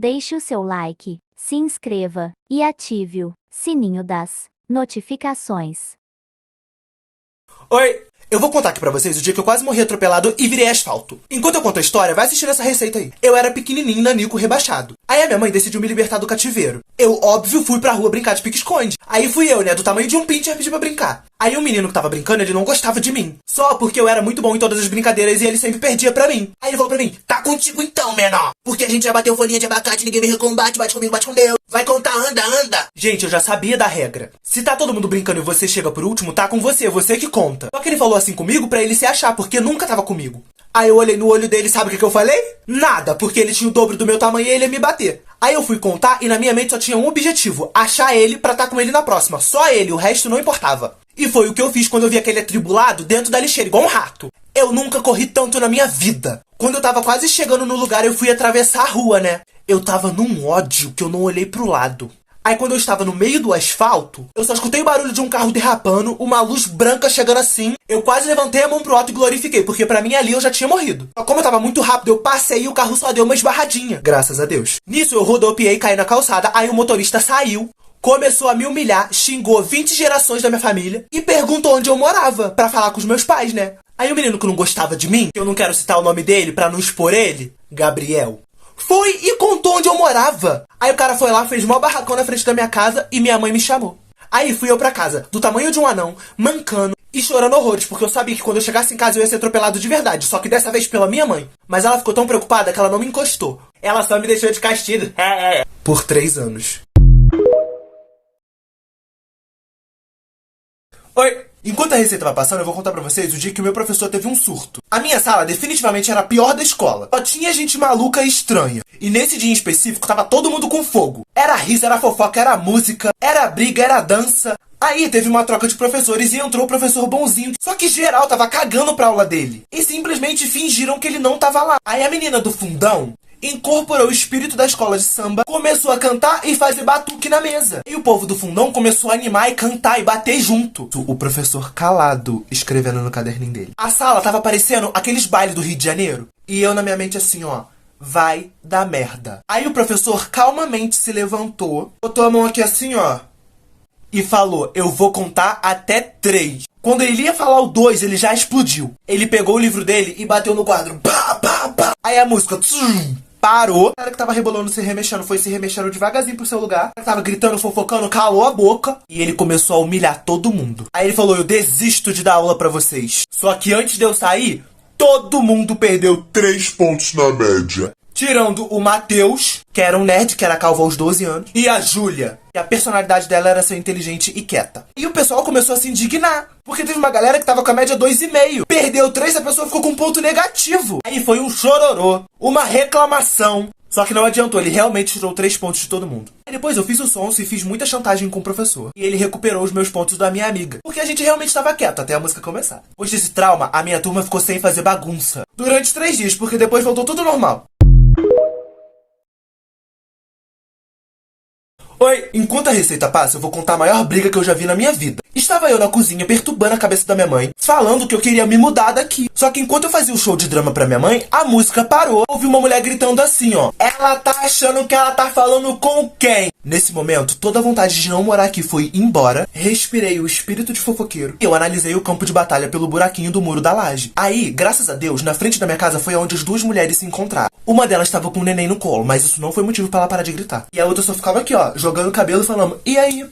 Deixe o seu like, se inscreva e ative o sininho das notificações. Oi, eu vou contar aqui pra vocês o dia que eu quase morri atropelado e virei asfalto. Enquanto eu conto a história, vai assistindo essa receita aí. Eu era pequenininho, nanico, rebaixado. Aí a minha mãe decidiu me libertar do cativeiro. Eu, óbvio, fui pra rua brincar de pique-esconde. Aí fui eu, né, do tamanho de um pincher, pedir pra brincar. Aí o menino que tava brincando, ele não gostava de mim. Só porque eu era muito bom em todas as brincadeiras e ele sempre perdia pra mim. Aí ele falou pra mim, tá contigo então, menor. Porque a gente já bateu folhinha de abacate, ninguém me recombate, bate comigo, bate com Deus. Vai contar, anda, anda. Gente, eu já sabia da regra. Se tá todo mundo brincando e você chega por último, tá com você que conta. Só que ele falou assim comigo pra ele se achar, porque nunca tava comigo. Aí eu olhei no olho dele, sabe o que eu falei? Nada, porque ele tinha o dobro do meu tamanho e ele ia me bater. Aí eu fui contar e na minha mente só tinha um objetivo, achar ele pra tá com ele na próxima. Só ele, o resto não importava. E foi o que eu fiz quando eu vi aquele atribulado dentro da lixeira, igual um rato. Eu nunca corri tanto na minha vida. Quando eu tava quase chegando no lugar, eu fui atravessar a rua, né? Eu tava num ódio que eu não olhei pro lado. Aí quando eu estava no meio do asfalto, eu só escutei o barulho de um carro derrapando, uma luz branca chegando assim. Eu quase levantei a mão pro alto e glorifiquei, porque pra mim ali eu já tinha morrido. Só como eu tava muito rápido, eu passei e o carro só deu uma esbarradinha. Graças a Deus. Nisso eu rodopiei, caí na calçada, aí o motorista saiu, começou a me humilhar, xingou 20 gerações da minha família e perguntou onde eu morava, pra falar com os meus pais, né? Aí o menino que não gostava de mim, que eu não quero citar o nome dele pra não expor ele, Gabriel, foi e contou onde eu morava. Aí o cara foi lá, fez mó barracão na frente da minha casa e minha mãe me chamou. Aí fui eu pra casa, do tamanho de um anão, mancando e chorando horrores, porque eu sabia que quando eu chegasse em casa eu ia ser atropelado de verdade, só que dessa vez pela minha mãe. Mas ela ficou tão preocupada que ela não me encostou. Ela só me deixou de castigo. Por 3 anos. Oi! Enquanto a receita vai passando, eu vou contar pra vocês o dia que o meu professor teve um surto. A minha sala definitivamente era a pior da escola. Só tinha gente maluca e estranha. E nesse dia em específico, tava todo mundo com fogo. Era riso, era fofoca, era música, era briga, era dança. Aí teve uma troca de professores e entrou o professor bonzinho. Só que geral tava cagando pra aula dele. E simplesmente fingiram que ele não tava lá. Aí a menina do fundão incorporou o espírito da escola de samba, começou a cantar e fazer batuque na mesa. E o povo do fundão começou a animar e cantar e bater junto. O professor calado, escrevendo no caderninho dele. A sala tava parecendo aqueles bailes do Rio de Janeiro. E eu na minha mente assim, ó, vai dar merda. Aí o professor calmamente se levantou, botou a mão aqui assim, ó, e falou, eu vou contar até 3. Quando ele ia falar o 2, ele já explodiu. Ele pegou o livro dele e bateu no quadro. Pá, pá, pá. Aí a música parou. O cara que tava rebolando, se remexendo, foi se remexendo devagarzinho pro seu lugar. O cara tava gritando, fofocando, calou a boca. E ele começou a humilhar todo mundo. Aí ele falou, eu desisto de dar aula pra vocês. Só que antes de eu sair, todo mundo perdeu 3 pontos na média. Tirando o Matheus, que era um nerd, que era calvo aos 12 anos. E a Júlia, que a personalidade dela era ser inteligente e quieta. E o pessoal começou a se indignar. Porque teve uma galera que tava com a média 2,5. Perdeu 3, a pessoa ficou com um ponto negativo. Aí foi um chororô, uma reclamação. Só que não adiantou, ele realmente tirou 3 pontos de todo mundo. Aí depois eu fiz o sonso e fiz muita chantagem com o professor. E ele recuperou os meus pontos da minha amiga. Porque a gente realmente estava quieto até a música começar. Depois desse trauma, a minha turma ficou sem fazer bagunça. Durante 3 dias, porque depois voltou tudo normal. Oi! Enquanto a receita passa, eu vou contar a maior briga que eu já vi na minha vida. Estava eu na cozinha perturbando a cabeça da minha mãe, falando que eu queria me mudar daqui. Só que enquanto eu fazia o show de drama pra minha mãe, a música parou. Ouvi uma mulher gritando assim, ó. Ela tá achando que ela tá falando com quem? Nesse momento, toda a vontade de não morar aqui foi embora. Respirei o espírito de fofoqueiro. E eu analisei o campo de batalha pelo buraquinho do muro da laje. Aí, graças a Deus, na frente da minha casa foi onde as 2 mulheres se encontraram. Uma delas estava com um neném no colo, mas isso não foi motivo pra ela parar de gritar. E a outra só ficava aqui, ó, jogando o cabelo e falando, e aí?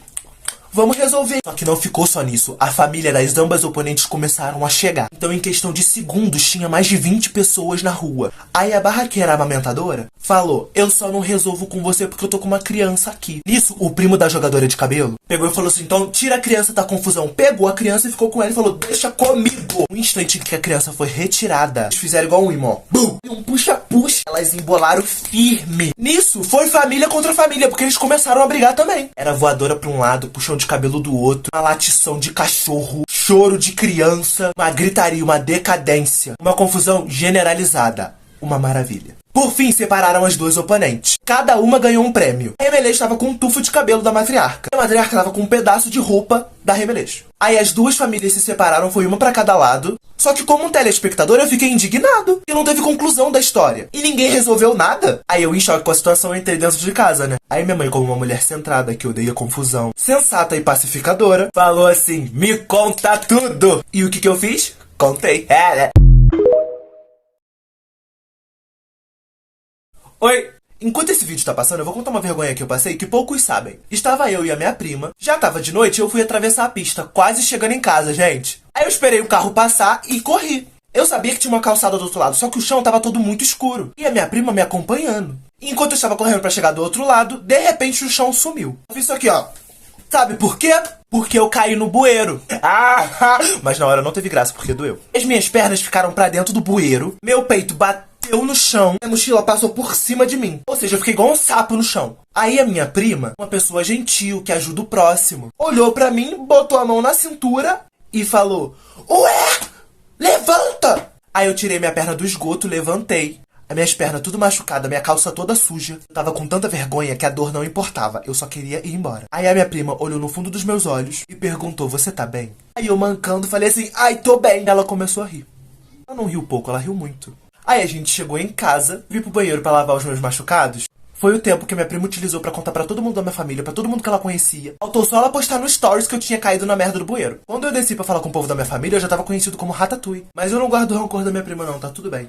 Vamos resolver. Só que não ficou só nisso. A família das ambas oponentes começaram a chegar. Então, em questão de segundos, tinha mais de 20 pessoas na rua. Aí a barraqueira amamentadora falou, eu só não resolvo com você porque eu tô com uma criança aqui. Nisso, o primo da jogadora de cabelo pegou e falou assim, então tira a criança da confusão. Pegou a criança e ficou com ela e falou, deixa comigo. No instante em que a criança foi retirada, eles fizeram igual um imã, ó. Bum! E um puxa-puxa. Elas embolaram firme. Nisso, foi família contra família, porque eles começaram a brigar também. Era voadora pra um lado, puxão de cabelo do outro, uma latição de cachorro, choro de criança, uma gritaria, uma decadência, uma confusão generalizada. Uma maravilha. Por fim, separaram as duas oponentes. Cada uma ganhou um prêmio. A Remelês estava com um tufo de cabelo da matriarca. A matriarca estava com um pedaço de roupa da Remelês. Aí as duas famílias se separaram, foi uma pra cada lado. Só que como um telespectador eu fiquei indignado, porque não teve conclusão da história. E ninguém resolveu nada. Aí eu em choque com a situação entrei dentro de casa, né? Aí minha mãe, como uma mulher centrada, que odeia confusão, sensata e pacificadora, falou assim, me conta tudo! E o que eu fiz? Contei. Oi! Enquanto esse vídeo tá passando, eu vou contar uma vergonha que eu passei que poucos sabem. Estava eu e a minha prima, já tava de noite e eu fui atravessar a pista, quase chegando em casa, gente. Aí eu esperei o carro passar e corri. Eu sabia que tinha uma calçada do outro lado, só que o chão tava todo muito escuro. E a minha prima me acompanhando. E enquanto eu estava correndo pra chegar do outro lado, de repente o chão sumiu. Eu fiz isso aqui, ó. Sabe por quê? Porque eu caí no bueiro. Mas na hora não teve graça, porque doeu. As minhas pernas ficaram pra dentro do bueiro, meu peito bateu no chão, a mochila passou por cima de mim. Ou seja, eu fiquei igual um sapo no chão. Aí a minha prima, uma pessoa gentil, que ajuda o próximo, olhou pra mim, botou a mão na cintura e falou, ué, levanta! Aí eu tirei minha perna do esgoto, levantei. As minhas pernas tudo machucadas, minha calça toda suja. Eu tava com tanta vergonha que a dor não importava. Eu só queria ir embora. Aí a minha prima olhou no fundo dos meus olhos e perguntou, você tá bem? Aí eu mancando falei assim, ai, tô bem. Ela começou a rir. Ela não riu pouco, ela riu muito. Aí a gente chegou em casa, vi pro banheiro pra lavar os meus machucados. Foi o tempo que minha prima utilizou pra contar pra todo mundo da minha família, pra todo mundo que ela conhecia. Faltou só ela postar no stories que eu tinha caído na merda do bueiro. Quando eu desci pra falar com o povo da minha família, eu já tava conhecido como Ratatouille. Mas eu não guardo o rancor da minha prima não, tá tudo bem.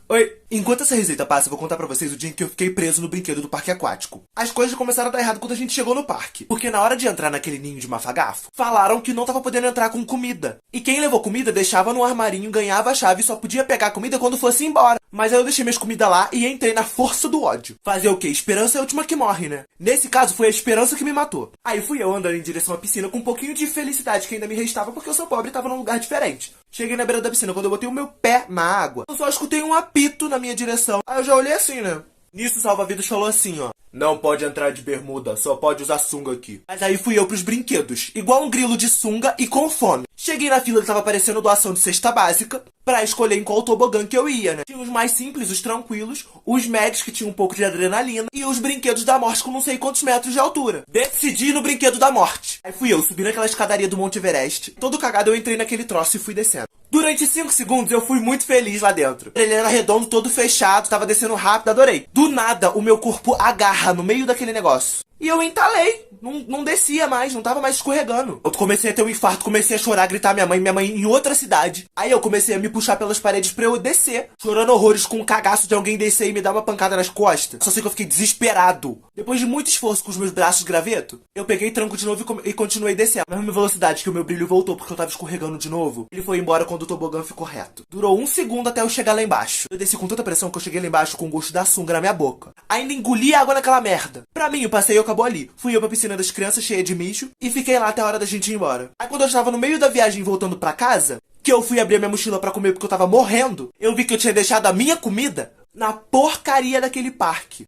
Oi! Enquanto essa receita passa, eu vou contar pra vocês o dia em que eu fiquei preso no brinquedo do parque aquático. As coisas começaram a dar errado quando a gente chegou no parque. Porque na hora de entrar naquele ninho de mafagafo, falaram que não tava podendo entrar com comida. E quem levou comida deixava no armarinho, ganhava a chave e só podia pegar a comida quando fosse embora. Mas aí eu deixei minhas comidas lá e entrei na força do ódio. Fazer o quê? Esperança é a última que morre, né? Nesse caso, foi a esperança que me matou. Aí fui eu andando em direção à piscina com um pouquinho de felicidade que ainda me restava porque eu sou pobre e tava num lugar diferente. Cheguei na beira da piscina, quando eu botei o meu pé na água, eu só escutei um apito na minha direção. Aí eu já olhei assim, né? Nisso o salva-vidas falou assim, ó. Não pode entrar de bermuda, só pode usar sunga aqui. Mas aí fui eu pros brinquedos, igual um grilo de sunga e com fome. Cheguei na fila que tava aparecendo doação de cesta básica, pra escolher em qual tobogã que eu ia, né? Tinha os mais simples, os tranquilos, os médios que tinham um pouco de adrenalina e os brinquedos da morte com não sei quantos metros de altura. Decidi ir no brinquedo da morte. Aí fui eu, subi naquela escadaria do Monte Everest. Todo cagado eu entrei naquele troço e fui descendo. Durante 5 segundos eu fui muito feliz lá dentro. Ele era redondo, todo fechado, tava descendo rápido, adorei. Do nada, o meu corpo agarra no meio daquele negócio. E eu entalei. Não descia mais, não tava mais escorregando. Eu comecei a ter um infarto, comecei a chorar, gritar minha mãe em outra cidade. Aí eu comecei a me puxar pelas paredes pra eu descer. Chorando horrores com um cagaço de alguém descer e me dar uma pancada nas costas. Só sei que eu fiquei desesperado. Depois de muito esforço com os meus braços de graveto, eu peguei tranco de novo e continuei descendo. Na mesma velocidade que o meu brilho voltou porque eu tava escorregando de novo. Ele foi embora quando o tobogã ficou reto. Durou 1 segundo até eu chegar lá embaixo. Eu desci com tanta pressão que eu cheguei lá embaixo com o gosto da sunga na minha boca. Ainda engoli água naquela merda. Pra mim, o passeio acabou ali. Fui eu pra piscina das crianças cheia de mijo e fiquei lá até a hora da gente ir embora. Aí quando eu estava no meio da viagem voltando pra casa, que eu fui abrir a minha mochila pra comer porque eu tava morrendo, eu vi que eu tinha deixado a minha comida na porcaria daquele parque.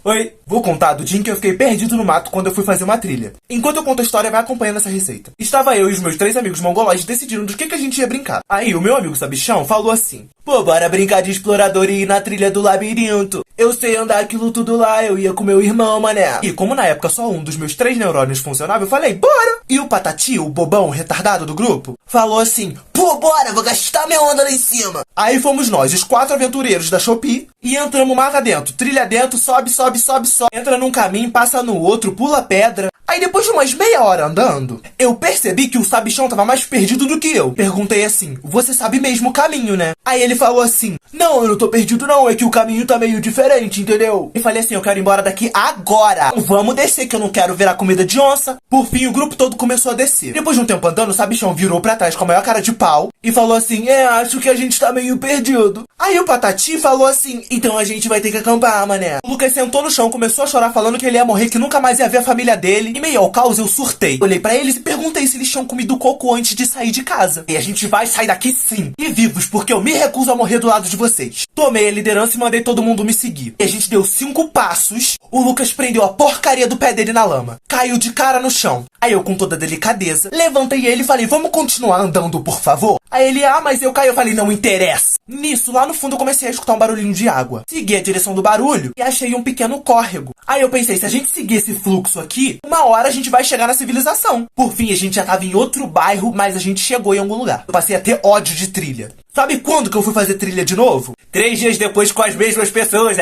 Oi, vou contar do dia em que eu fiquei perdido no mato quando eu fui fazer uma trilha. Enquanto eu conto a história, vai acompanhando essa receita. Estava eu e os meus 3 amigos mongolóides decidindo do que a gente ia brincar. Aí o meu amigo Sabichão falou assim: pô, bora brincar de explorador e ir na trilha do labirinto. Eu sei andar aquilo tudo lá, eu ia com meu irmão, mané. E como na época só um dos meus 3 neurônios funcionava, eu falei, bora! E o Patati, o bobão, o retardado do grupo, falou assim, pô, bora, vou gastar minha onda lá em cima. Aí fomos nós, os 4 aventureiros da Shopee, e entramos mata dentro, trilha dentro, sobe, sobe, sobe, sobe. Entra num caminho, passa no outro, pula pedra. Aí depois de umas meia hora andando, eu percebi que o Sabichão tava mais perdido do que eu. Perguntei assim, você sabe mesmo o caminho, né? Aí ele falou assim, não, eu não tô perdido não, é que o caminho tá meio diferente, entendeu? E falei assim, eu quero ir embora daqui agora. Vamos descer, que eu não quero virar comida de onça. Por fim, o grupo todo começou a descer. Depois de um tempo andando, o Sabichão virou pra trás com a maior cara de pau e falou assim, acho que a gente tá meio perdido. Aí o Patati falou assim, então a gente vai ter que acampar, mané. O Lucas sentou no chão, começou a chorar falando que ele ia morrer, que nunca mais ia ver a família dele. Em meio ao caos, eu surtei. Olhei pra eles e perguntei se eles tinham comido coco antes de sair de casa. E a gente vai sair daqui sim. E vivos, porque eu me recuso a morrer do lado de vocês. Tomei a liderança e mandei todo mundo me seguir. E a gente deu 5 passos. O Lucas prendeu a porcaria do pé dele na lama. Caiu de cara no chão. Aí eu, com toda delicadeza, levantei ele e falei, vamos continuar andando, por favor? Aí ele, mas eu caí. Eu falei, não interessa. Nisso, lá no fundo, eu comecei a escutar um barulhinho de água. Segui a direção do barulho e achei um pequeno córrego. Aí eu pensei, se a gente seguir esse fluxo aqui, uma hora a gente vai chegar na civilização. Por fim, a gente já tava em outro bairro, mas a gente chegou em algum lugar. Eu passei a ter ódio de trilha. Sabe quando que eu fui fazer trilha de novo? 3 dias depois com as mesmas pessoas.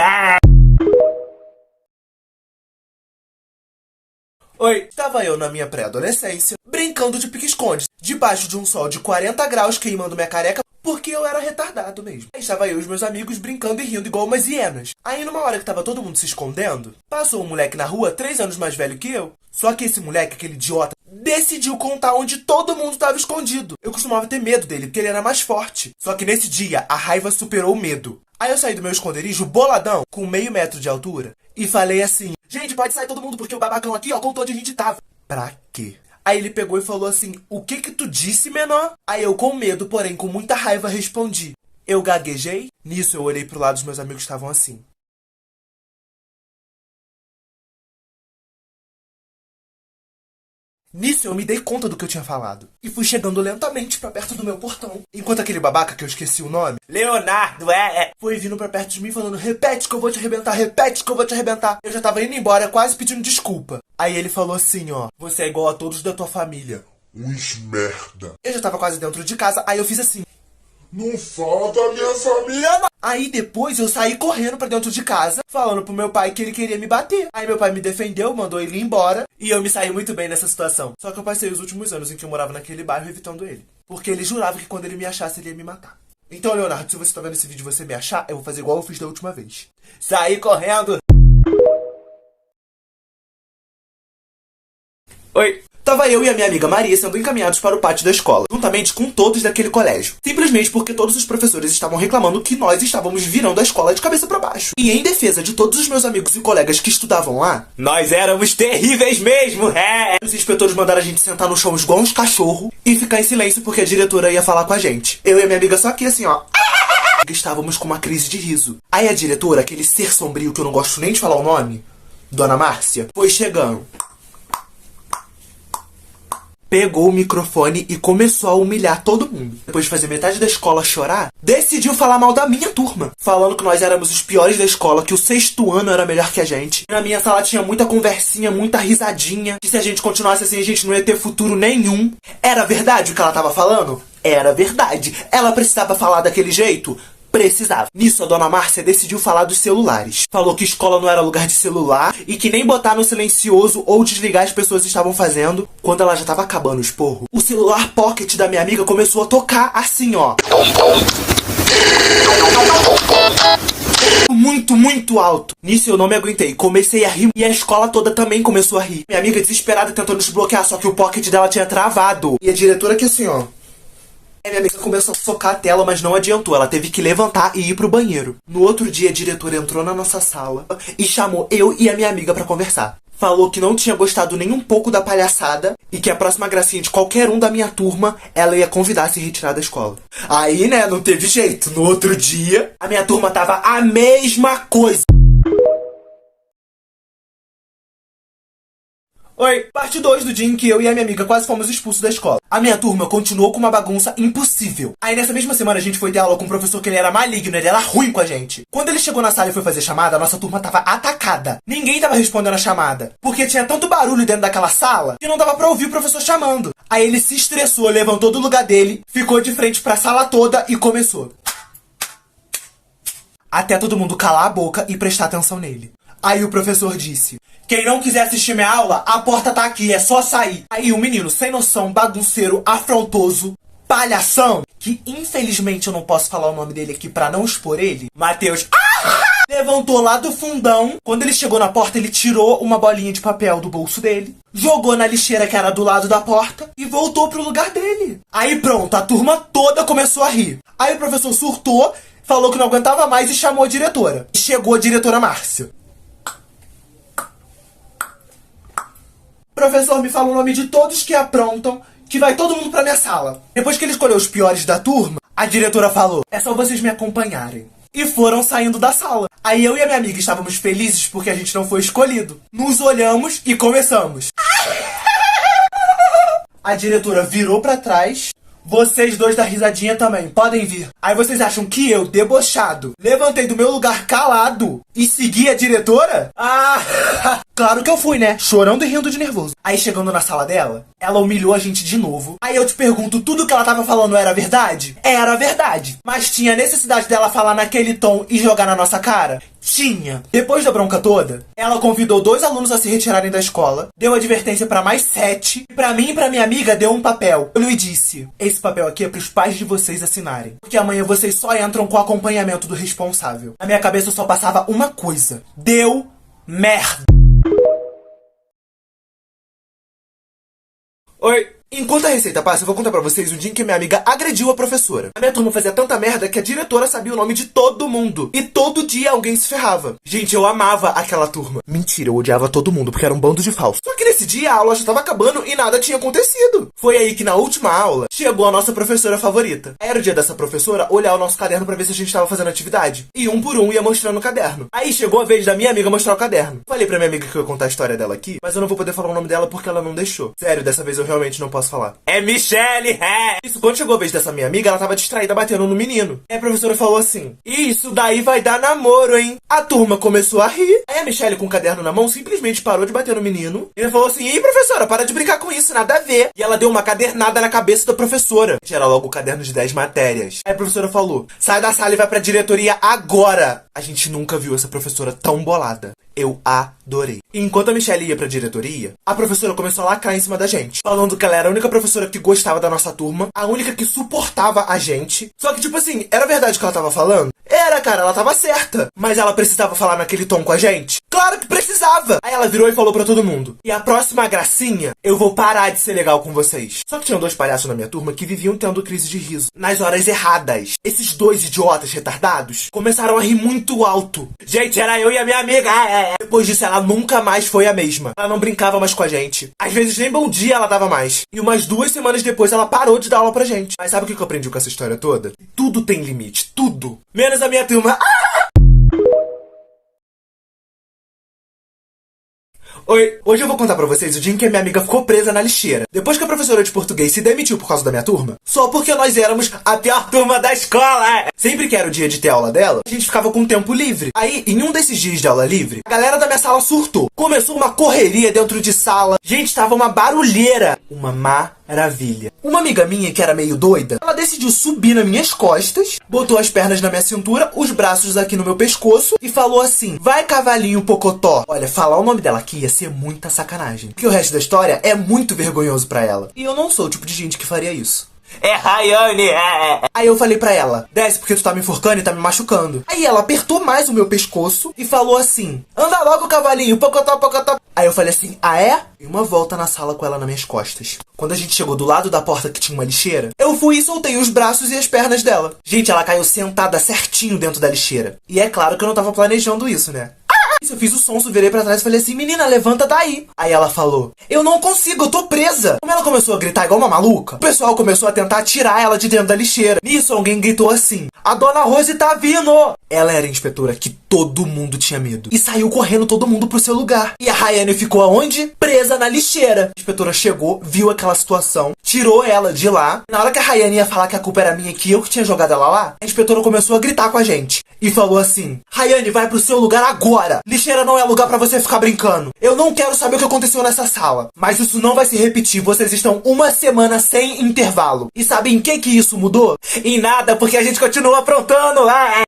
Oi, estava eu na minha pré-adolescência, brincando de pique-esconde, debaixo de um sol de 40 graus queimando minha careca, porque eu era retardado mesmo. Aí estava eu e os meus amigos brincando e rindo igual umas hienas. Aí numa hora que tava todo mundo se escondendo, passou um moleque na rua 3 anos mais velho que eu. Só que esse moleque, aquele idiota, decidiu contar onde todo mundo tava escondido. Eu costumava ter medo dele, porque ele era mais forte. Só que nesse dia, a raiva superou o medo. Aí eu saí do meu esconderijo boladão, com meio metro de altura, e falei assim, gente, pode sair todo mundo, porque o babacão aqui, contou onde a gente tava. Pra quê? Aí ele pegou e falou assim, o que que tu disse, menor? Aí eu, com medo, porém com muita raiva, respondi, eu gaguejei? Nisso eu olhei pro lado, os meus amigos estavam assim. Nisso eu me dei conta do que eu tinha falado. E fui chegando lentamente pra perto do meu portão. Enquanto aquele babaca, que eu esqueci o nome, Leonardo, foi vindo pra perto de mim falando, repete que eu vou te arrebentar, repete que eu vou te arrebentar. Eu já tava indo embora, quase pedindo desculpa. Aí ele falou assim, você é igual a todos da tua família. Uns merda. Eu já tava quase dentro de casa, aí eu fiz assim. Não fala da minha família, não. Aí depois eu saí correndo pra dentro de casa, falando pro meu pai que ele queria me bater. Aí meu pai me defendeu, mandou ele ir embora, e eu me saí muito bem nessa situação. Só que eu passei os últimos anos em que eu morava naquele bairro evitando ele. Porque ele jurava que quando ele me achasse, ele ia me matar. Então, Leonardo, se você tá vendo esse vídeo e você me achar, eu vou fazer igual eu fiz da última vez. Saí correndo. Oi. Tava eu e a minha amiga Maria sendo encaminhados para o pátio da escola, juntamente com todos daquele colégio. Simplesmente porque todos os professores estavam reclamando que nós estávamos virando a escola de cabeça para baixo. E em defesa de todos os meus amigos e colegas que estudavam lá, nós éramos terríveis mesmo, Os inspetores mandaram a gente sentar no chão igual uns cachorros e ficar em silêncio porque a diretora ia falar com a gente. Eu e a minha amiga só aqui assim, Estávamos com uma crise de riso. Aí a diretora, aquele ser sombrio que eu não gosto nem de falar o nome, Dona Márcia, foi chegando. Pegou o microfone e começou a humilhar todo mundo. Depois de fazer metade da escola chorar, decidiu falar mal da minha turma. Falando que nós éramos os piores da escola, que o 6º ano era melhor que a gente. Na minha sala tinha muita conversinha, muita risadinha. Que se a gente continuasse assim, a gente não ia ter futuro nenhum. Era verdade o que ela tava falando? Era verdade. Ela precisava falar daquele jeito? Precisava. Nisso, a Dona Márcia decidiu falar dos celulares. Falou que escola não era lugar de celular e que nem botar no silencioso ou desligar as pessoas estavam fazendo. Quando ela já tava acabando o esporro, o celular pocket da minha amiga começou a tocar assim, Muito, muito alto. Nisso eu não me aguentei. Comecei a rir e a escola toda também começou a rir. Minha amiga desesperada tentando desbloquear, só que o pocket dela tinha travado. E a diretora aqui assim, Minha amiga começou a socar a tela, mas não adiantou. Ela teve que levantar e ir pro banheiro. No outro dia, a diretora entrou na nossa sala e chamou eu e a minha amiga pra conversar. Falou que não tinha gostado nem um pouco da palhaçada e que a próxima gracinha de qualquer um da minha turma, ela ia convidar a se retirar da escola. Aí, não teve jeito. No outro dia, a minha turma tava a mesma coisa. Oi, parte 2 do dia em que eu e a minha amiga quase fomos expulsos da escola. A minha turma continuou com uma bagunça impossível. Aí nessa mesma semana a gente foi ter aula com um professor que ele era maligno, ele era ruim com a gente. Quando ele chegou na sala e foi fazer chamada, a nossa turma tava atacada. Ninguém tava respondendo a chamada, porque tinha tanto barulho dentro daquela sala que não dava pra ouvir o professor chamando. Aí ele se estressou, levantou do lugar dele, ficou de frente pra sala toda e começou. Até todo mundo calar a boca e prestar atenção nele. Aí o professor disse: quem não quiser assistir minha aula, a porta tá aqui, é só sair. Aí o menino, sem noção, bagunceiro, afrontoso, palhação, que infelizmente eu não posso falar o nome dele aqui pra não expor ele, Matheus, levantou lá do fundão. Quando ele chegou na porta, ele tirou uma bolinha de papel do bolso dele, jogou na lixeira que era do lado da porta e voltou pro lugar dele. Aí pronto, a turma toda começou a rir. Aí o professor surtou, falou que não aguentava mais e chamou a diretora. Chegou a diretora Márcia. O professor me fala o nome de todos que aprontam, que vai todo mundo pra minha sala. Depois que ele escolheu os piores da turma, a diretora falou, é só vocês me acompanharem. E foram saindo da sala. Aí eu e a minha amiga estávamos felizes porque a gente não foi escolhido. Nos olhamos e começamos. A diretora virou pra trás. Vocês dois da risadinha também, podem vir. Aí vocês acham que eu, debochado, levantei do meu lugar calado e segui a diretora? Ah, claro que eu fui, né? Chorando e rindo de nervoso. Aí chegando na sala dela, ela humilhou a gente de novo. Aí eu te pergunto, tudo que ela tava falando era verdade? Era verdade. Mas tinha necessidade dela falar naquele tom e jogar na nossa cara? Tinha. Depois da bronca toda, ela convidou 2 alunos a se retirarem da escola, deu advertência pra mais 7, e pra mim e pra minha amiga deu um papel. Eu lhe disse, esse papel aqui é pros pais de vocês assinarem, porque amanhã vocês só entram com o acompanhamento do responsável. Na minha cabeça só passava uma coisa. Deu merda. Oi. Enquanto a receita passa, eu vou contar pra vocês o dia em que minha amiga agrediu a professora. A minha turma fazia tanta merda que a diretora sabia o nome de todo mundo. E todo dia alguém se ferrava. Gente, eu amava aquela turma. Mentira, eu odiava todo mundo, porque era um bando de falso. Só que nesse dia a aula já tava acabando e nada tinha acontecido. Foi aí que na última aula, chegou a nossa professora favorita. Era o dia dessa professora olhar o nosso caderno pra ver se a gente tava fazendo atividade. E um por um ia mostrando o caderno. Aí chegou a vez da minha amiga mostrar o caderno. Falei pra minha amiga que eu ia contar a história dela aqui, mas eu não vou poder falar o nome dela porque ela não deixou. Sério, dessa vez eu realmente não posso falar. É Michelle, é! Isso, quando chegou a vez dessa minha amiga, ela tava distraída batendo no menino. Aí a professora falou assim, isso daí vai dar namoro, hein? A turma começou a rir. Aí a Michelle, com o caderno na mão, simplesmente parou de bater no menino. E ela falou assim, ei, professora, para de brincar com isso, nada a ver. E ela deu uma cadernada na cabeça da professora. Era logo o caderno de 10 matérias. Aí a professora falou, sai da sala e vai pra diretoria agora. A gente nunca viu essa professora tão bolada. Eu adorei. E enquanto a Michelle ia pra diretoria, a professora começou a lacrar em cima da gente, falando que ela era a única professora que gostava da nossa turma, a única que suportava a gente. Só que, tipo assim, era verdade o que ela tava falando? Era, cara, ela tava certa. Mas ela precisava falar naquele tom com a gente? Claro que precisava! Aí ela virou e falou pra todo mundo, e a próxima gracinha, eu vou parar de ser legal com vocês. Só que tinham 2 palhaços na minha turma que viviam tendo crise de riso, nas horas erradas. Esses 2 idiotas retardados começaram a rir muito alto. Gente, era eu e a minha amiga. Depois disso, ela nunca mais foi a mesma. Ela não brincava mais com a gente. Às vezes nem bom dia ela dava mais. E umas 2 semanas depois, ela parou de dar aula pra gente. Mas sabe o que eu aprendi com essa história toda? Tudo tem limite. Tudo. Menos a minha turma. Oi, hoje eu vou contar pra vocês o dia em que a minha amiga ficou presa na lixeira. Depois que a professora de português se demitiu por causa da minha turma, só porque nós éramos a pior turma da escola. Sempre que era o dia de ter aula dela, a gente ficava com tempo livre. Aí, em um desses dias de aula livre, a galera da minha sala surtou. Começou uma correria dentro de sala. Gente, tava uma barulheira. Uma maravilha. Uma amiga minha, que era meio doida, ela decidiu subir nas minhas costas, botou as pernas na minha cintura, os braços aqui no meu pescoço e falou assim, vai cavalinho pocotó. Olha, falar o nome dela aqui ia ser muita sacanagem, porque o resto da história é muito vergonhoso pra ela. E eu não sou o tipo de gente que faria isso. É Rayane, Aí eu falei pra ela, desce porque tu tá me enforcando e tá me machucando. Aí ela apertou mais o meu pescoço e falou assim, anda logo, cavalinho, pocotó, pocotó. Aí eu falei assim, ah é? E uma volta na sala com ela nas minhas costas. Quando a gente chegou do lado da porta que tinha uma lixeira, eu fui e soltei os braços e as pernas dela. Gente, ela caiu sentada certinho dentro da lixeira. E é claro que eu não tava planejando isso, né? Eu fiz o sonso, virei pra trás e falei assim, menina, levanta daí. Aí ela falou, eu não consigo, eu tô presa. Como ela começou a gritar igual uma maluca, o pessoal começou a tentar tirar ela de dentro da lixeira. Nisso, alguém gritou assim, a dona Rose tá vindo. Ela era a inspetora que todo mundo tinha medo. E saiu correndo todo mundo pro seu lugar. E a Rayane ficou aonde? Presa na lixeira. A inspetora chegou, viu aquela situação, tirou ela de lá. Na hora que a Rayane ia falar que a culpa era minha, que eu que tinha jogado ela lá, a inspetora começou a gritar com a gente. E falou assim, Rayane, vai pro seu lugar agora. Lixeira não é lugar pra você ficar brincando. Eu não quero saber o que aconteceu nessa sala. Mas isso não vai se repetir. Vocês estão uma semana sem intervalo. E sabe em que isso mudou? Em nada, porque a gente continua aprontando lá.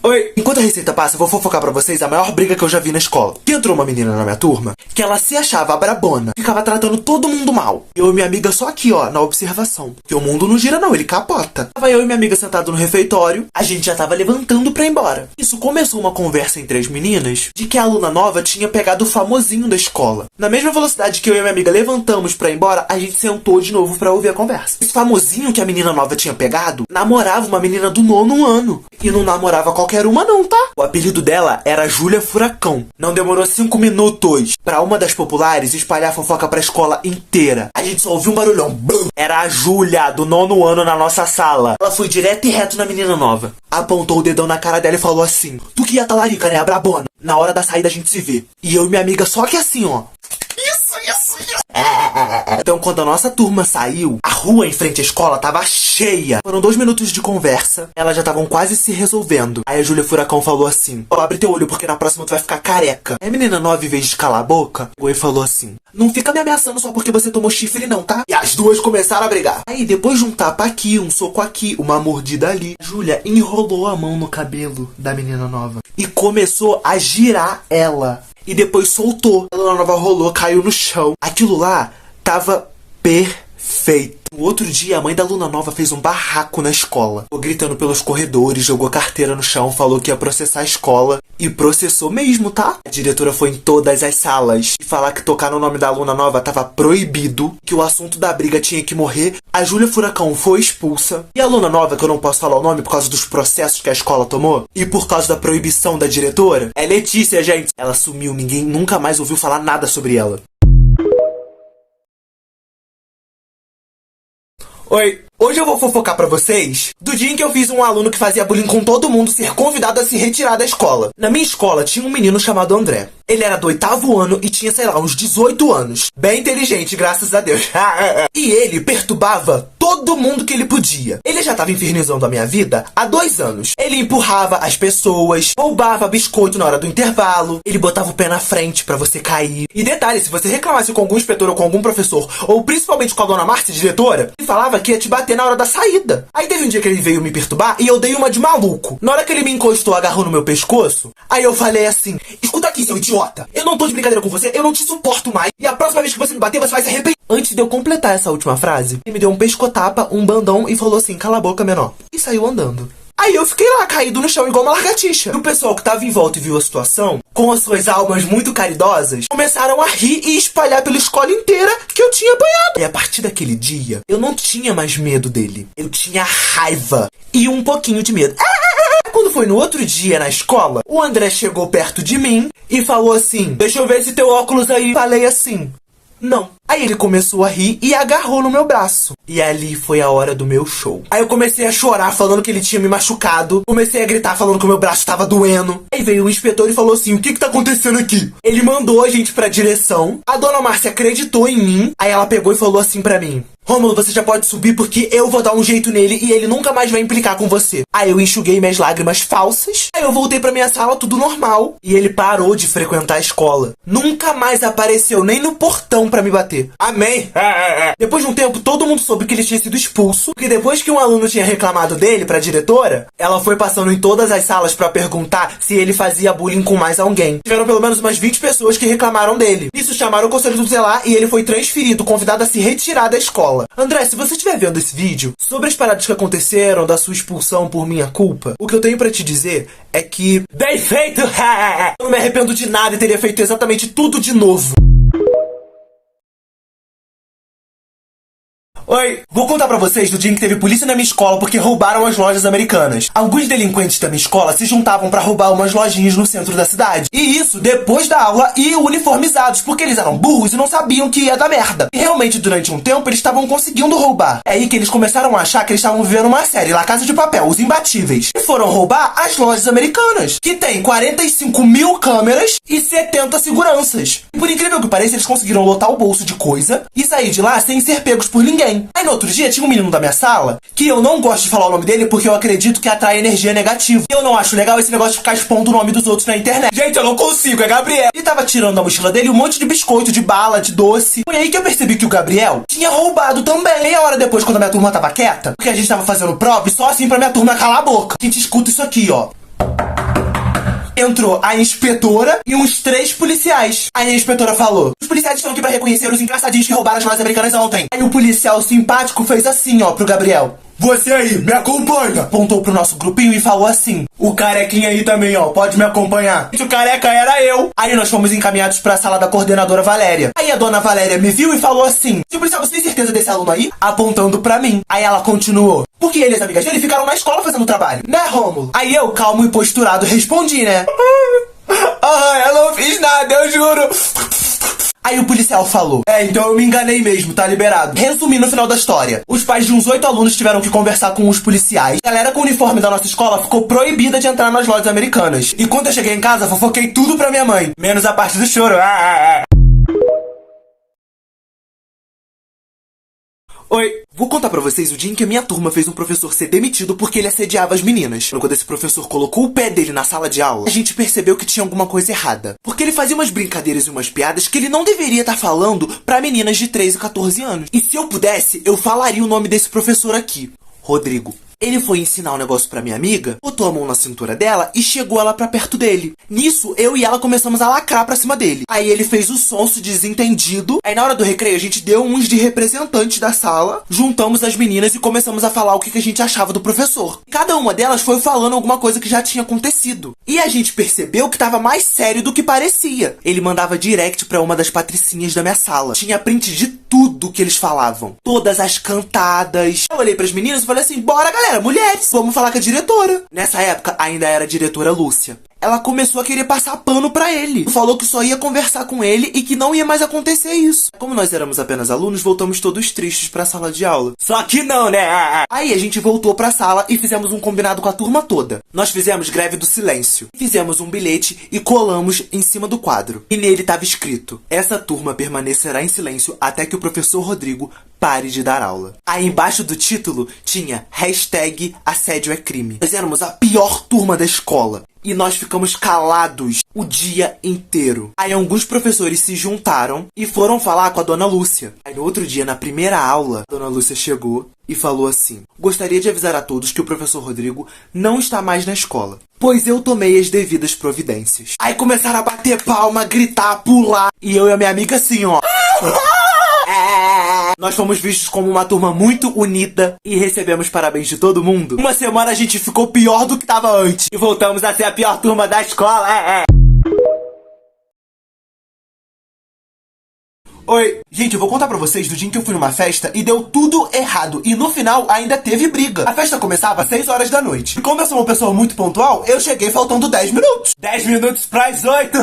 Oi, enquanto a receita passa, eu vou fofocar pra vocês a maior briga que eu já vi na escola. Que entrou uma menina na minha turma que ela se achava a brabona, ficava tratando todo mundo mal. Eu e minha amiga só aqui, ó, na observação. Porque o mundo não gira não, ele capota. Tava eu e minha amiga sentado no refeitório, a gente já tava levantando pra ir embora. Isso começou uma conversa entre as meninas de que a aluna nova tinha pegado o famosinho da escola. Na mesma velocidade que eu e minha amiga levantamos pra ir embora, a gente sentou de novo pra ouvir a conversa. Esse famosinho que a menina nova tinha pegado namorava uma menina do 9º ano. E não namorava qualquer qualquer uma não, tá? O apelido dela era Júlia Furacão. Não demorou 5 minutos pra uma das populares espalhar fofoca pra escola inteira. A gente só ouviu um barulhão. Bum! Era a Júlia, do 9º ano na nossa sala. Ela foi direto e reto na menina nova. Apontou o dedão na cara dela e falou assim: tu que ia talarica, né, a brabona? Na hora da saída a gente se vê. E eu e minha amiga só que assim, ó. Isso. Então, quando a nossa turma saiu, a rua em frente à escola tava cheia. Foram 2 minutos de conversa, elas já estavam quase se resolvendo. Aí a Júlia Furacão falou assim: ó, abre teu olho porque na próxima tu vai ficar careca. Aí a menina nova, em vez de calar a boca, pegou e falou assim: não fica me ameaçando só porque você tomou chifre não, tá? E as duas começaram a brigar. Aí depois de um tapa aqui, um soco aqui, uma mordida ali, a Júlia enrolou a mão no cabelo da menina nova e começou a girar ela. E depois soltou. A menina nova rolou, caiu no chão. Aquilo lá tava perfeito. No outro dia, a mãe da aluna nova fez um barraco na escola. Ficou gritando pelos corredores, jogou carteira no chão, falou que ia processar a escola. E processou mesmo, tá? A diretora foi em todas as salas e falar que tocar no nome da aluna nova tava proibido, que o assunto da briga tinha que morrer. A Júlia Furacão foi expulsa. E a aluna nova, que eu não posso falar o nome por causa dos processos que a escola tomou e por causa da proibição da diretora, é Letícia, gente. Ela sumiu, ninguém nunca mais ouviu falar nada sobre ela. Oi, hoje eu vou fofocar pra vocês do dia em que eu fiz um aluno que fazia bullying com todo mundo ser convidado a se retirar da escola. Na minha escola tinha um menino chamado André. Ele era do 8º ano e tinha, sei lá, uns 18 anos. Bem inteligente, graças a Deus. E ele perturbava todo mundo que ele podia. Ele já tava infernizando a minha vida há 2 anos. Ele empurrava as pessoas, roubava biscoito na hora do intervalo, ele botava o pé na frente pra você cair. E detalhe, se você reclamasse com algum inspetor ou com algum professor, ou principalmente com a dona Márcia, diretora, ele falava que ia te bater na hora da saída. Aí teve um dia que ele veio me perturbar e eu dei uma de maluco. Na hora que ele me encostou, agarrou no meu pescoço, aí eu falei assim: escuta aqui, seu idiota, eu não tô de brincadeira com você, eu não te suporto mais, e a próxima vez que você me bater, você vai se arrepender. Antes de eu completar essa última frase, ele me deu um pescotapa, um bandão e falou assim: cala a boca, menor. E saiu andando. Aí eu fiquei lá, caído no chão, igual uma lagartixa. E o pessoal que tava em volta e viu a situação, com as suas almas muito caridosas, começaram a rir e espalhar pela escola inteira que eu tinha apanhado. E a partir daquele dia, eu não tinha mais medo dele. Eu tinha raiva e um pouquinho de medo. Quando foi no outro dia na escola, o André chegou perto de mim e falou assim: deixa eu ver esse teu óculos aí. Falei assim: não. Aí ele começou a rir e agarrou no meu braço. E ali foi a hora do meu show. Aí eu comecei a chorar falando que ele tinha me machucado. Comecei a gritar falando que o meu braço tava doendo. Aí veio o inspetor e falou assim: o que tá acontecendo aqui? Ele mandou a gente pra direção. A dona Márcia acreditou em mim. Aí ela pegou e falou assim pra mim: Rômulo, você já pode subir porque eu vou dar um jeito nele e ele nunca mais vai implicar com você. Aí eu enxuguei minhas lágrimas falsas. Aí eu voltei pra minha sala, tudo normal. E ele parou de frequentar a escola. Nunca mais apareceu nem no portão pra me bater. Amém. Depois de um tempo, todo mundo soube que ele tinha sido expulso, porque depois que um aluno tinha reclamado dele pra diretora, ela foi passando em todas as salas pra perguntar se ele fazia bullying com mais alguém. Tiveram pelo menos umas 20 pessoas que reclamaram dele. Isso chamaram o conselho tutelar e ele foi transferido, convidado a se retirar da escola. André, se você estiver vendo esse vídeo sobre as paradas que aconteceram da sua expulsão por minha culpa, o que eu tenho pra te dizer é que bem feito! Eu não me arrependo de nada e teria feito exatamente tudo de novo. Oi, vou contar pra vocês do dia em que teve polícia na minha escola porque roubaram as lojas americanas. Alguns delinquentes da minha escola se juntavam pra roubar umas lojinhas no centro da cidade. E isso depois da aula e uniformizados, porque eles eram burros e não sabiam que ia dar merda. E realmente durante um tempo eles estavam conseguindo roubar. É aí que eles começaram a achar que eles estavam vivendo uma série, La Casa de Papel, Os Imbatíveis. E foram roubar as lojas americanas, que tem 45 mil câmeras e 70 seguranças. E por incrível que pareça, eles conseguiram lotar o bolso de coisa e sair de lá sem ser pegos por ninguém. Aí no outro dia tinha um menino da minha sala que eu não gosto de falar o nome dele porque eu acredito que atrai energia negativa. Eu não acho legal esse negócio de ficar expondo o nome dos outros na internet. Gente, eu não consigo, é Gabriel. Ele tava tirando da mochila dele um monte de biscoito, de bala, de doce. Foi aí que eu percebi que o Gabriel tinha roubado também. Meia hora depois, quando a minha turma tava quieta, porque a gente tava fazendo prova e só assim pra minha turma calar a boca. A gente escuta isso aqui, ó. Entrou a inspetora e uns 3 policiais. Aí a inspetora falou: os policiais estão aqui pra reconhecer os engraçadinhos que roubaram as lojas americanas ontem. Aí o policial simpático fez assim, ó, pro Gabriel: Você aí, me acompanha! Apontou pro nosso grupinho e falou assim: o carequinha aí também, ó, pode me acompanhar. O careca era eu. Aí nós fomos encaminhados pra sala da coordenadora Valéria. Aí a dona Valéria me viu e falou assim: "Tio policial, você tem certeza desse aluno aí?" Apontando pra mim. Aí ela continuou: "Porque ele e as amigas dele ficaram na escola fazendo trabalho, né, Rômulo?" Aí eu, calmo e posturado, respondi, né? Eu não fiz nada, eu juro. Aí o policial falou: então eu me enganei mesmo, tá liberado. Resumindo o final da história: os pais de uns 8 alunos tiveram que conversar com os policiais. A galera com o uniforme da nossa escola ficou proibida de entrar nas lojas americanas. E quando eu cheguei em casa, fofoquei tudo pra minha mãe, menos a parte do choro. Oi, vou contar pra vocês o dia em que a minha turma fez um professor ser demitido porque ele assediava as meninas. Quando esse professor colocou o pé dele na sala de aula, a gente percebeu que tinha alguma coisa errada. Porque ele fazia umas brincadeiras e umas piadas que ele não deveria estar falando pra meninas de 13 e 14 anos. E se eu pudesse, eu falaria o nome desse professor aqui: Rodrigo. Ele foi ensinar um negócio pra minha amiga, botou a mão na cintura dela e chegou ela pra perto dele. Nisso, eu e ela começamos a lacrar pra cima dele. Aí ele fez o sonso desentendido. Aí na hora do recreio a gente deu uns de representantes da sala, juntamos as meninas e começamos a falar o que a gente achava do professor. Cada uma delas foi falando alguma coisa que já tinha acontecido. E a gente percebeu que tava mais sério do que parecia. Ele mandava direct pra uma das patricinhas da minha sala. Tinha print de tudo que eles falavam. Todas as cantadas. Eu olhei pras meninas e falei assim: bora, galera, mulheres, vamos falar com a diretora. Nessa época, ainda era a diretora Lúcia. Ela começou a querer passar pano pra ele. Falou que só ia conversar com ele e que não ia mais acontecer isso. Como nós éramos apenas alunos, voltamos todos tristes pra sala de aula. Só que não, né? Aí a gente voltou pra sala e fizemos um combinado com a turma toda. Nós fizemos greve do silêncio. Fizemos um bilhete e colamos em cima do quadro. E nele tava escrito: essa turma permanecerá em silêncio até que o professor Rodrigo pare de dar aula. Aí embaixo do título tinha #assédio é crime. Nós éramos a pior turma da escola. E nós ficamos calados o dia inteiro. Aí alguns professores se juntaram e foram falar com a dona Lúcia. Aí no outro dia, na primeira aula, a dona Lúcia chegou e falou assim: gostaria de avisar a todos que o professor Rodrigo não está mais na escola, pois eu tomei as devidas providências. Aí começaram a bater palma, gritar, pular. E eu e a minha amiga assim, ó. Nós fomos vistos como uma turma muito unida e recebemos parabéns de todo mundo. Uma semana a gente ficou pior do que tava antes e voltamos a ser a pior turma da escola. Oi, gente, eu vou contar pra vocês do dia em que eu fui numa festa e deu tudo errado. E no final ainda teve briga. A festa começava às 6 horas da noite. E como eu sou uma pessoa muito pontual, eu cheguei faltando 10 minutos. 10 minutos pras 8.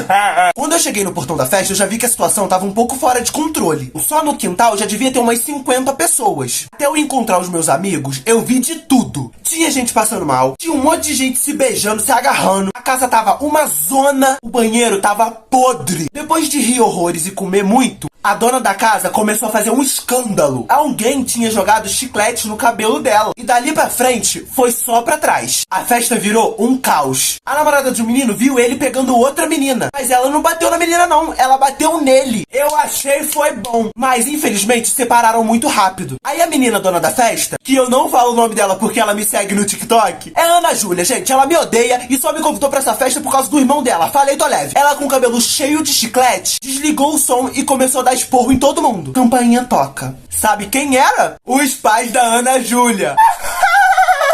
Quando eu cheguei no portão da festa, eu já vi que a situação tava um pouco fora de controle. Só no quintal já devia ter umas 50 pessoas. Até eu encontrar os meus amigos, eu vi de tudo. Tinha gente passando mal, tinha um monte de gente se beijando, se agarrando. A casa tava uma zona, o banheiro tava podre. Depois de rir horrores e comer muito, a dona da casa começou a fazer um escândalo. Alguém tinha jogado chiclete no cabelo dela. E dali pra frente, foi só pra trás. A festa virou um caos. A namorada de um menino viu ele pegando outra menina. Mas ela não bateu na menina não, ela bateu nele. Eu achei foi bom. Mas infelizmente separaram muito rápido. Aí a menina dona da festa, que eu não falo o nome dela porque ela me segue no TikTok, é Ana Júlia, gente. Ela me odeia e só me convidou pra essa festa por causa do irmão dela. Falei, tô leve. Ela com o cabelo cheio de chiclete, desligou o som e começou a dar esporro em todo mundo. Campainha toca. Sabe quem era? Os pais da Ana Júlia.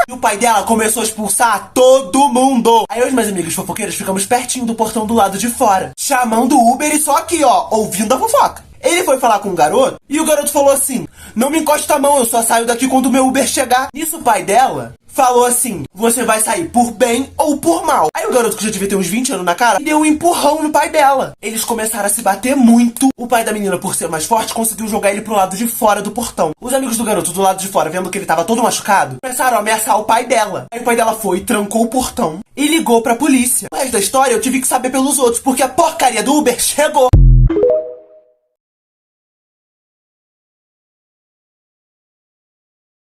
E o pai dela começou a expulsar todo mundo. Aí eu e os meus amigos fofoqueiros ficamos pertinho do portão do lado de fora, chamando o Uber e só aqui, ó, ouvindo a fofoca. Ele foi falar com o garoto e o garoto falou assim: não me encosta a mão, eu só saio daqui quando o meu Uber chegar. Nisso o pai dela falou assim: você vai sair por bem ou por mal. Aí o garoto, que já devia ter uns 20 anos na cara, deu um empurrão no pai dela. Eles começaram a se bater muito. O pai da menina, por ser mais forte, conseguiu jogar ele pro lado de fora do portão. Os amigos do garoto do lado de fora, vendo que ele tava todo machucado, começaram a ameaçar o pai dela. Aí o pai dela foi, trancou o portão e ligou pra polícia. O resto da história eu tive que saber pelos outros, porque a porcaria do Uber chegou.